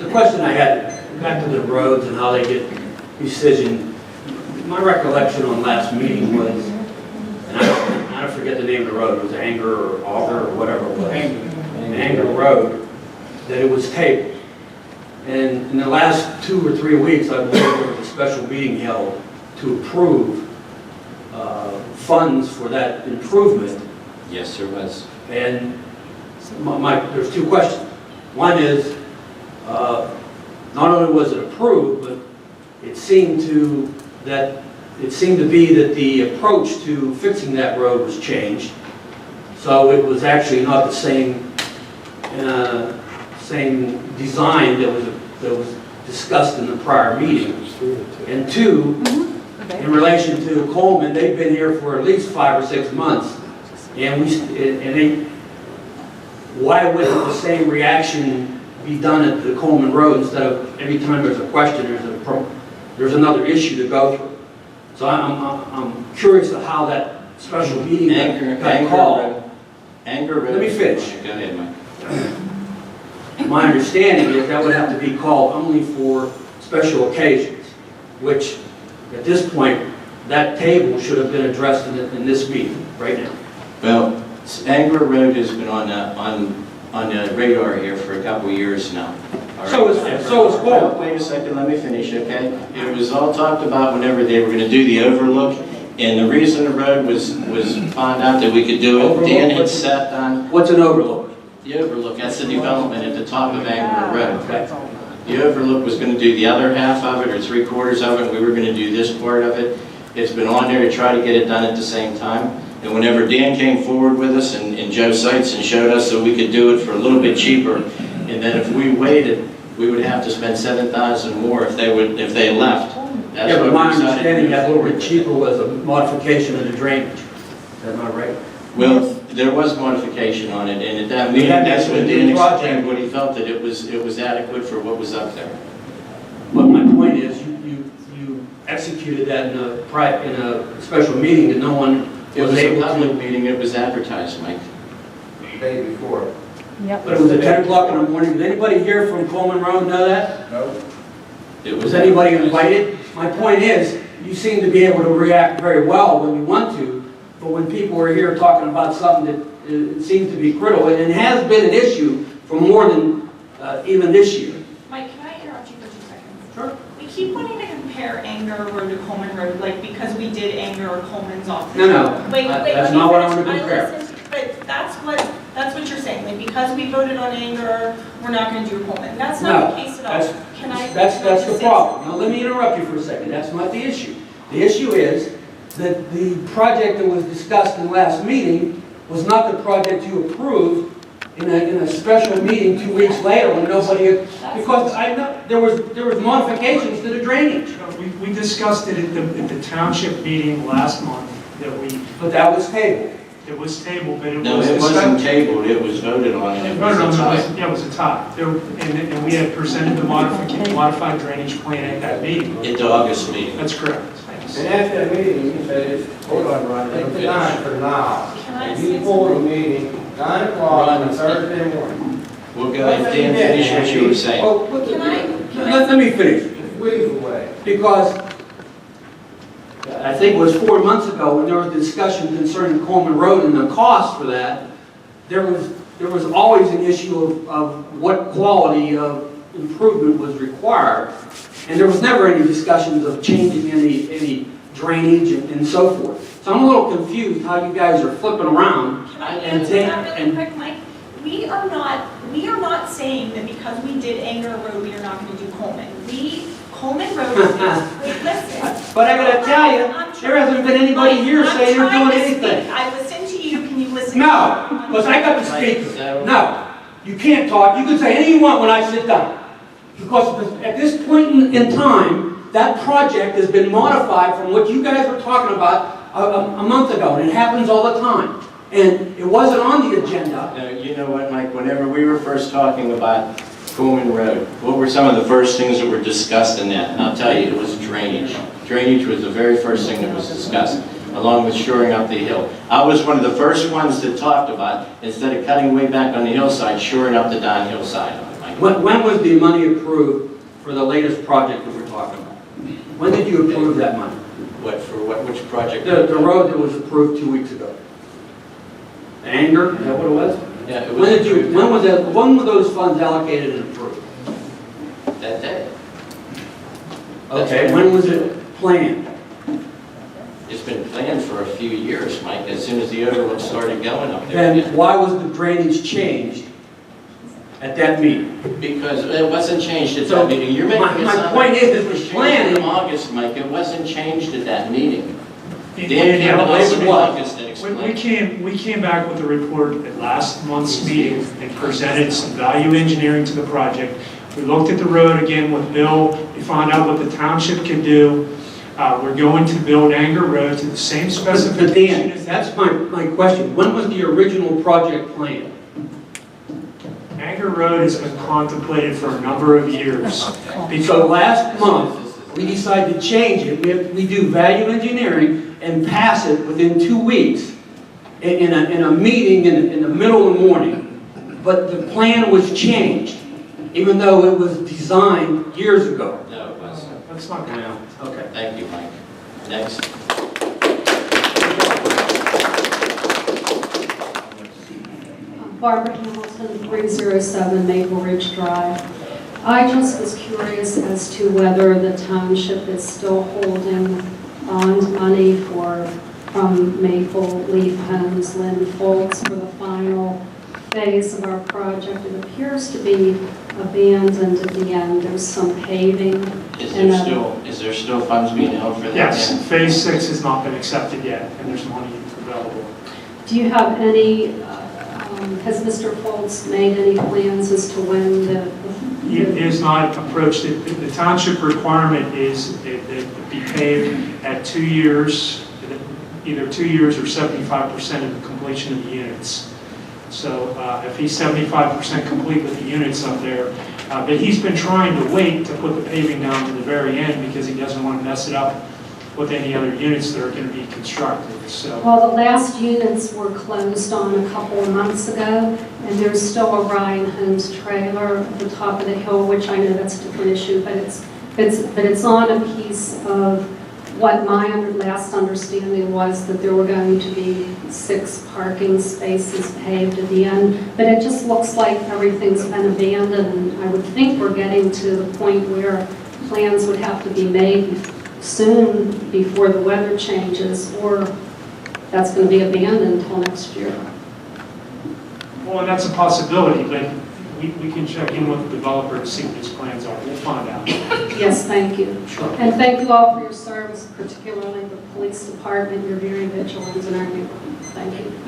The question I had, back to the roads and how they get decision, my recollection on last meeting was, and I forget the name of the road, it was Anger or Auger or whatever it was. Anger Road, that it was tabled. And in the last 2 or 3 weeks, I believe there was a special meeting held to approve funds for that improvement. Yes, there was. And there's 2 questions. One is, not only was it approved, but it seemed to be that the approach to fixing that road was changed. So it was actually not the same design that was discussed in the prior meeting. And 2, in relation to Coleman, they've been here for at least 5 or 6 months, why wouldn't the same reaction be done at the Coleman Road instead of every time there's a question, there's another issue to go through? So I'm curious to how that special meeting got called. Anger Road. Let me finish. Go ahead, Mike. My understanding is that would have to be called only for special occasions, which at this point, that table should have been addressed in this meeting right now. Well, Angerer Road has been on the radar here for a couple of years now. All right? So is Coleman. Wait a second, let me finish, okay? It was all talked about whenever they were going to do the overlook, and the reason the road was found out that we could do it, Dan had sat on What's an overlook? the overlook. That's the development at the top of Angerer Road. The overlook was going to do the other half of it, or 3/4 of it. We were going to do this part of it. It's been on there to try to get it done at the same time. And whenever Dan came forward with us and Joe Seitz and showed us that we could do it for a little bit cheaper, and then if we waited, we would have to spend $7,000 more if they left. That's Yeah, but what my we decided understanding to that a move little bit forward cheaper was a modification of the drainage. Is that not right? with. Well, there was modification on it, and at that We meeting, had that's that when with the Dan project. explained what he felt that it was adequate for what was up there. But my point is, you executed that in a special meeting that no one It was was a able public to. meeting, it was advertised, Mike. The day before. Yep. But it was at 10 o'clock in the morning. Did anybody here from Coleman Road know that? No. It Was anybody invited? My point is, you seem to be able to react very well when you want to, but when people are here talking about something that seems to be critical, and it has been an issue for more than even this year. Mike, can I interrupt you for 2 seconds? Sure. We keep wanting to compare Angerer Road to Coleman Road, like because we did Anger or Coleman's off. No, Wait, that's let me not what I finish. want to compare. listened, but that's what you're saying, like because we voted on Anger, we're not going to do Coleman. That's not the case at all. That's can I the just say problem. Now, let me interrupt you for a second. That's not the issue. The issue is that the project that was discussed in last meeting was not the project you approved in a special meeting 2 weeks later when nobody, because I know there was modifications to the drainage. We discussed it at the township meeting last month, But that was tabled. it was tabled, but it was. No, it wasn't tabled, it was voted on, and it was a tie. Yeah, it was a tie. And we had presented the modified drainage plan at that meeting. At the August meeting. That's correct. And after the meeting, you said, hold on, Ron, it's time for now. Can I And say you pulled the meeting, 9 o'clock on Thursday morning. We'll go ahead, Dan, finish what you were saying. Oh, Can I- let me finish. It's weeks away. Because I think it was 4 months ago when there was discussion concerning Coleman Road and the cost for that, there was always an issue of what quality of improvement was required. And there was never any discussions of changing any drainage and so forth. So I'm a little confused how you guys are flipping around. Can I and answer take- that really and- quick, Mike? We are not saying that because we did Anger Road, we are not going to do Coleman. Coleman Road is, wait, listen. But I gotta tell you, there hasn't been anybody here Mike, saying they're I'm trying doing to anything. speak. I listen to you, can you listen? No, because I got the speaker. No, you can't talk. You can say anything you want when I sit down. Because at this point in time, that project has been modified from what you guys were talking about a month ago, and it happens all the time. And it wasn't on the agenda. Now, you know what, Mike, whenever we were first talking about Coleman Road, what were some of the first things that were discussed in that? And I'll tell you, it was drainage. Drainage was the very first thing that was discussed, along with shoring up the hill. I was one of the first ones that talked about, instead of cutting way back on the hillside, shoring up the downhill side of it, Mike. When was the money approved for the latest project that we're talking about? When did you approve that money? Which project? The road that was approved 2 weeks ago. The Anger, is that what it was? Yeah, it was approved When were those funds allocated and approved? that day. Okay, when was it planned? It's been planned for a few years, Mike, as soon as the overlook started going up there. Then why was the drainage changed at that meeting? Because it wasn't changed at So, that meeting. You're making my this up. point is, it was was changed planning- in August, Mike. It wasn't changed at that meeting. Dan Yeah, came to well, us it in was. August and We explained. came back with a report at last month's meeting and presented some value engineering to the project. We looked at the road again with Bill, we found out what the township could do. We're going to build Angerer Road to the same But specification Dan, as that's my question. When was the original project planned? Angerer Road has been contemplated for a number of years. So last month, we decided to change it. We do value engineering and pass it within 2 weeks in a meeting in the middle of the morning. But the plan was changed, even though it was designed years ago. No, it wasn't. That's not good. Okay. Thank you, Mike. Next. Barbara Hamilton, 307 Maple Ridge Drive. I just was curious as to whether the township is still holding bond money from Maple Leaf Homes, Lynn Foltz, for the final phase of our project. It appears to be abandoned at the end. There's some paving. Is there still funds being held for that? Yes, phase 6 has not been accepted yet, and there's money available. Do you have any, has Mr. Foltz made any plans as to when He is not approached it. The township requirement is that it be paved at 2 years, either 2 years or 75% of the completion of the units. So if he's 75% complete with the units up there, but he's been trying to wait to put the paving down to the very end because he doesn't want to mess it up with any other units that are going to be constructed. So. Well, the last units were closed on a couple of months ago, and there's still a Ryan Homes trailer at the top of the hill, which I know that's a different issue, but it's on a piece of what my last understanding was, that there were going to be 6 parking spaces paved at the end, but it just looks like everything's been abandoned, and I would think we're getting to the point where plans would have to be made soon before the weather changes, or that's going to be abandoned until next year. Well, and that's a possibility, but we can check in with the developer to see what his plans are. We'll find out. Yes, thank you. Sure. And thank you all for your service, particularly the police department. You're very vigilant in our neighborhood. Thank you.